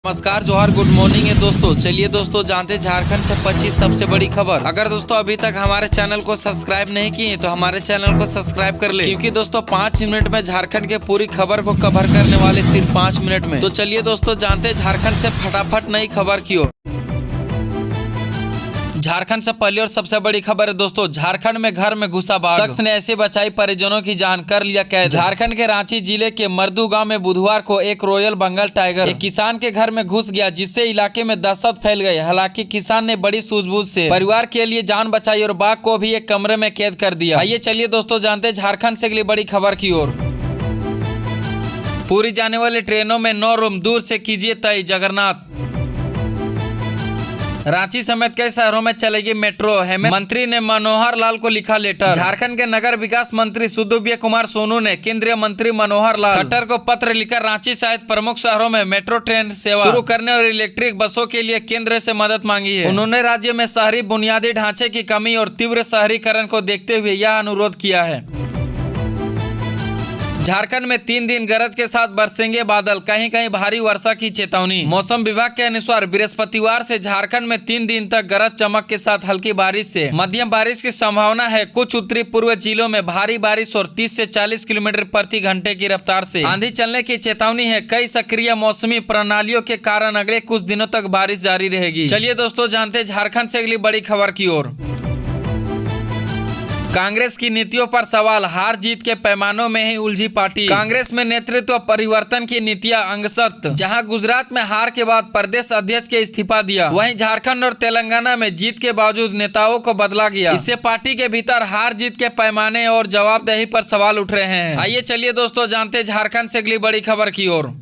नमस्कार, जोहार, good morning है दोस्तों। चलिए दोस्तों जानते झारखंड से 25 सबसे बड़ी खबर। अगर दोस्तों अभी तक हमारे चैनल को सब्सक्राइब नहीं किए तो हमारे चैनल को सब्सक्राइब कर ले, क्योंकि दोस्तों 5 मिनट में झारखंड के पूरी खबर को कवर करने वाले सिर्फ 5 मिनट में। तो चलिए दोस्तों जानते झारखंड से फटाफट नई खबर की ओर। झारखंड से पहली और सबसे बड़ी खबर है दोस्तों, झारखंड में घर में घुसा बाघ, शख्स ने ऐसे बचाई परिजनों की जान, कर लिया कैद। झारखंड के रांची जिले के मर्दू गांव में बुधवार को एक रॉयल बंगाल टाइगर एक किसान के घर में घुस गया, जिससे इलाके में दहशत फैल गई। हालांकि किसान ने बड़ी सूझबूझ से परिवार के लिए जान बचाई और बाघ को भी एक कमरे में कैद कर दिया। आइए चलिए दोस्तों जानते झारखंड से अगली बड़ी खबर की ओर। पूरी जाने वाली ट्रेनों में 9 रूम, दूर से कीजिए तय जगन्नाथ। रांची समेत कई शहरों में चलेगी मेट्रो, हेमंत मंत्री ने मनोहर लाल को लिखा लेटर। झारखंड के नगर विकास मंत्री सुदीव्य कुमार सोनू ने केंद्रीय मंत्री मनोहर लाल खट्टर को पत्र लिखकर रांची सहित प्रमुख शहरों में मेट्रो ट्रेन सेवा शुरू करने और इलेक्ट्रिक बसों के लिए केंद्र से मदद मांगी है। उन्होंने राज्य में शहरी बुनियादी ढांचे की कमी और तीव्र शहरीकरण को देखते हुए यह अनुरोध किया है। झारखंड में 3 दिन गरज के साथ बरसेंगे बादल, कहीं कहीं भारी वर्षा की चेतावनी। मौसम विभाग के अनुसार बृहस्पतिवार से झारखंड में 3 दिन तक गरज चमक के साथ हल्की बारिश से मध्यम बारिश की संभावना है। कुछ उत्तरी पूर्व जिलों में भारी बारिश और 30 से 40 किलोमीटर प्रति घंटे की रफ्तार से आंधी चलने की चेतावनी है। कई सक्रिय मौसमी प्रणालियों के कारण अगले कुछ दिनों तक बारिश जारी रहेगी। चलिए दोस्तों जानते झारखंड से अगली बड़ी खबर की ओर। कांग्रेस की नीतियों पर सवाल, हार जीत के पैमानों में ही उलझी पार्टी। कांग्रेस में नेतृत्व परिवर्तन की नीतियां अंगशत। जहां गुजरात में हार के बाद प्रदेश अध्यक्ष के इस्तीफा दिया, वहीं झारखंड और तेलंगाना में जीत के बावजूद नेताओं को बदला गया। इससे पार्टी के भीतर हार जीत के पैमाने और जवाबदेही पर सवाल उठ रहे हैं। आइए चलिए दोस्तों जानते झारखंड से अगली बड़ी खबर की ओर।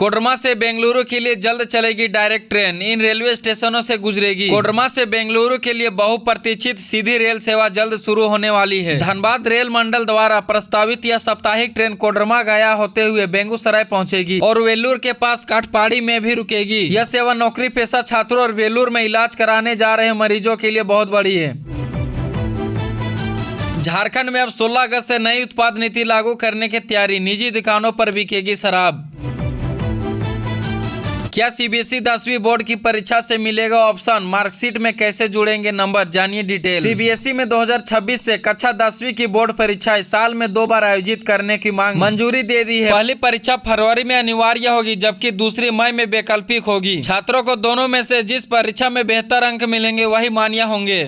कोडरमा से बेंगलुरु के लिए जल्द चलेगी डायरेक्ट ट्रेन, इन रेलवे स्टेशनों से गुजरेगी। कोडरमा से बेंगलुरु के लिए बहुप्रतीक्षित सीधी रेल सेवा जल्द शुरू होने वाली है। धनबाद रेल मंडल द्वारा प्रस्तावित यह साप्ताहिक ट्रेन कोडरमा गया होते हुए बेगूसराय पहुंचेगी और वेल्लूर के पास काटपाड़ी में भी रुकेगी। यह सेवा नौकरी पेशा छात्रों और वेल्लूर में इलाज कराने जा रहे मरीजों के लिए बहुत बड़ी है। झारखंड में अब 16 अगस्त से नई उत्पाद नीति लागू करने की तैयारी, निजी दुकानों पर बिकेगी शराब। क्या सीबीएसई 10वीं बोर्ड की परीक्षा से मिलेगा ऑप्शन, मार्कशीट में कैसे जुड़ेंगे नंबर, जानिए डिटेल। सीबीएसई में 2026 से कक्षा 10वीं की बोर्ड परीक्षाएं साल में 2 बार आयोजित करने की मांग मंजूरी दे दी है। पहली परीक्षा फरवरी में अनिवार्य होगी, जबकि दूसरी मई में वैकल्पिक होगी। छात्रों को दोनों में से जिस परीक्षा में बेहतर अंक मिलेंगे वही मान्य होंगे।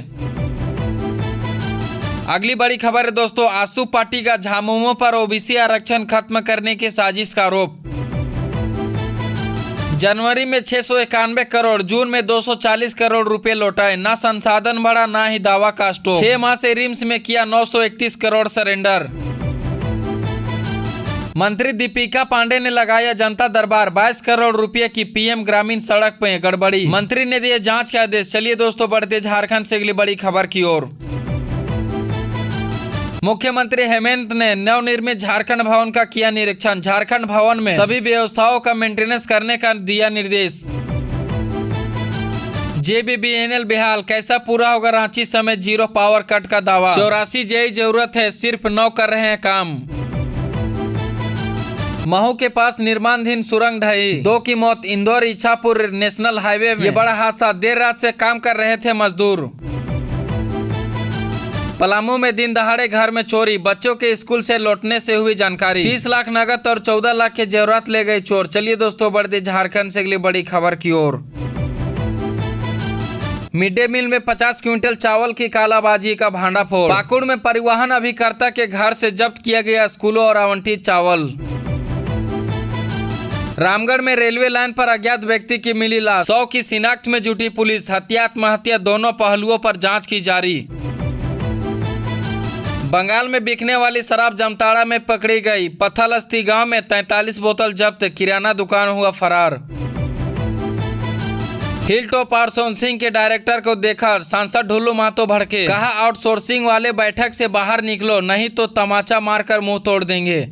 अगली बड़ी खबर है दोस्तों, आसू पार्टी का झामुमो पर ओबीसी आरक्षण खत्म करने की साजिश का आरोप। जनवरी में 691 करोड़, जून में 240 करोड़ रुपए लौटाए। ना संसाधन बढ़ा ना ही दावा का स्टॉक। 6 माह से रिम्स में किया 931 करोड़ सरेंडर। मंत्री दीपिका पांडे ने लगाया जनता दरबार, 22 करोड़ रुपए की पीएम ग्रामीण सड़क पे गड़बड़ी, मंत्री ने दिए जांच के आदेश। चलिए दोस्तों बढ़ते झारखंड से अगली बड़ी खबर की ओर। मुख्यमंत्री हेमंत ने नवनिर्मित झारखंड भवन का किया निरीक्षण, झारखंड भवन में सभी व्यवस्थाओं का मेंटेनेंस करने का दिया निर्देश। जेबीबीएनएल बेहाल, कैसा पूरा होगा रांची समेत 0 पावर कट का दावा। 84 जेई जरूरत है, सिर्फ 9 कर रहे हैं काम। महू के पास निर्माणाधीन सुरंग ढही, 2 की मौत। इंदौर इच्छापुर नेशनल हाईवे में ये बड़ा हादसा, देर रात से काम कर रहे थे मजदूर। पलामू में दिन दहाड़े घर में चोरी, बच्चों के स्कूल से लौटने से हुई जानकारी। 30 लाख नगद और 14 लाख के जेवरात ले गए चोर। चलिए दोस्तों बढ़ते झारखंड से अगली बड़ी खबर की ओर। मिड डे मील में 50 क्विंटल चावल की कालाबाजी का भांडाफोड़। पाकुड़ में परिवहन अभिकर्ता के घर से जब्त किया गया स्कूलों और आवंटित चावल। रामगढ़ में रेलवे लाइन पर अज्ञात व्यक्ति की मिली लाश, 100 की शिनाख्त में जुटी पुलिस। हत्या आत्महत्या दोनों पहलुओं पर जाँच की जारी। बंगाल में बिकने वाली शराब जामताड़ा में पकड़ी गई, पत्थलस्ती गांव में 43 बोतल जब्त, किराना दुकान हुआ फरार। हिल टॉप आउटसोर्सिंग के डायरेक्टर को देखा सांसद ढुल्लू महतो भड़के, कहा आउटसोर्सिंग वाले बैठक से बाहर निकलो नहीं तो तमाचा मारकर मुंह तोड़ देंगे।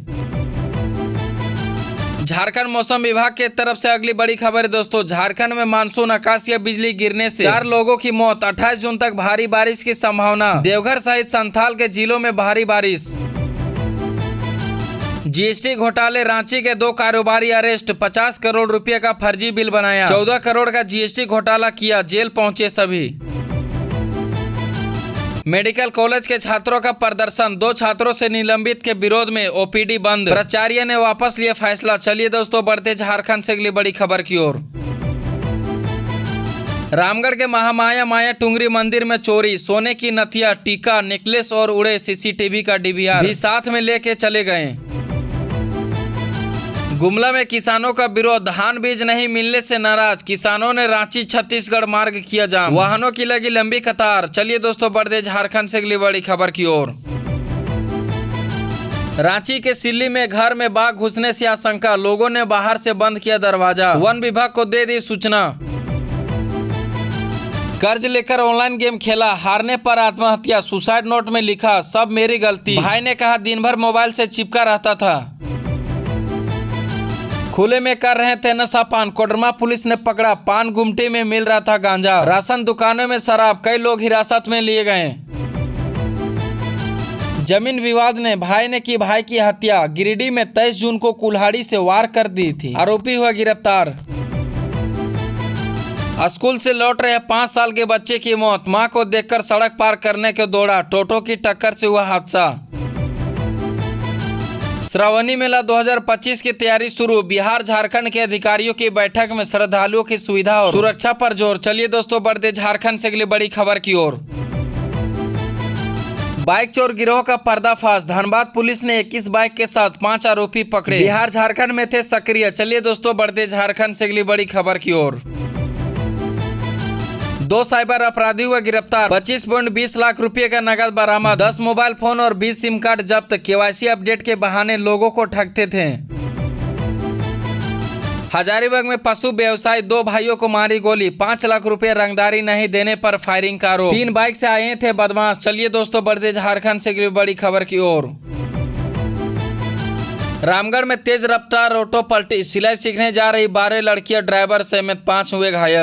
झारखंड मौसम विभाग के तरफ से अगली बड़ी खबर है दोस्तों, झारखंड में मानसून आकाशीय बिजली गिरने से 4 लोगों की मौत। 28 जून तक भारी बारिश की संभावना, देवघर सहित संथाल के जिलों में भारी बारिश। जीएसटी घोटाले, रांची के 2 कारोबारी अरेस्ट, 50 करोड़ रुपए का फर्जी बिल बनाया, 14 करोड़ का जीएसटी घोटाला किया, जेल पहुंचे सभी। मेडिकल कॉलेज के छात्रों का प्रदर्शन, 2 छात्रों से निलंबित के विरोध में ओपीडी बंद, प्राचार्य ने वापस लिया फैसला। चलिए दोस्तों बढ़ते झारखंड से अगली बड़ी खबर की ओर। रामगढ़ के महामाया माया टुंगरी मंदिर में चोरी, सोने की नथिया, टीका, नेकलेस और उड़े सीसीटीवी का डीवीआर भी साथ में लेके चले गए। गुमला में किसानों का विरोध, धान बीज नहीं मिलने से नाराज किसानों ने रांची छत्तीसगढ़ मार्ग किया जाम, वाहनों की लगी लंबी कतार। चलिए दोस्तों बढ़ते झारखंड से अगली बड़ी खबर की ओर। रांची के सिल्ली में घर में बाघ घुसने से आशंका, लोगों ने बाहर से बंद किया दरवाजा, वन विभाग को दे दी सूचना। कर्ज लेकर ऑनलाइन गेम खेला, हारने पर आत्महत्या, सुसाइड नोट में लिखा सब मेरी गलती, भाई ने कहा दिन भर मोबाइल से चिपका रहता था। खुले में कर रहे थे नशा पान, कोडरमा पुलिस ने पकड़ा, पान गुमटी में मिल रहा था गांजा, राशन दुकानों में शराब, कई लोग हिरासत में लिए गए। जमीन विवाद ने भाई ने की भाई की हत्या, गिरिडीह में 23 जून को कुल्हाड़ी से वार कर दी थी, आरोपी हुआ गिरफ्तार। स्कूल से लौट रहे 5 साल के बच्चे की मौत, मां को देखकर सड़क पार करने को दौड़ा, टोटो की टक्कर से हुआ हादसा। श्रावणी मेला 2025 की तैयारी शुरू, बिहार झारखंड के अधिकारियों की बैठक में श्रद्धालुओं की सुविधा और सुरक्षा पर जोर। चलिए दोस्तों बढ़ते झारखंड से अगली बड़ी खबर की ओर। बाइक चोर गिरोह का पर्दाफाश, धनबाद पुलिस ने 21 बाइक के साथ 5 आरोपी पकड़े, बिहार झारखंड में थे सक्रिय। चलिए दोस्तों बढ़ते झारखंड से अगली बड़ी खबर की ओर। 2 साइबर अपराधी हुआ गिरफ्तार, 25.20 लाख रुपए का नगद बरामद, 10 मोबाइल फोन और 20 सिम कार्ड जब्त, केवाईसी अपडेट के बहाने लोगों को ठगते थे। हजारीबाग में पशु व्यवसायी 2 भाइयों को मारी गोली, 5 लाख रुपए रंगदारी नहीं देने पर फायरिंग का आरोप, 3 बाइक से आए थे बदमाश। चलिए दोस्तों बढ़ते झारखंड से बड़ी खबर की ओर। रामगढ़ में तेज रफ्तार ऑटो पलटी, सिलाई सीखने जा रही 12 लड़कियां ड्राइवर समेत 5 हुए घायल।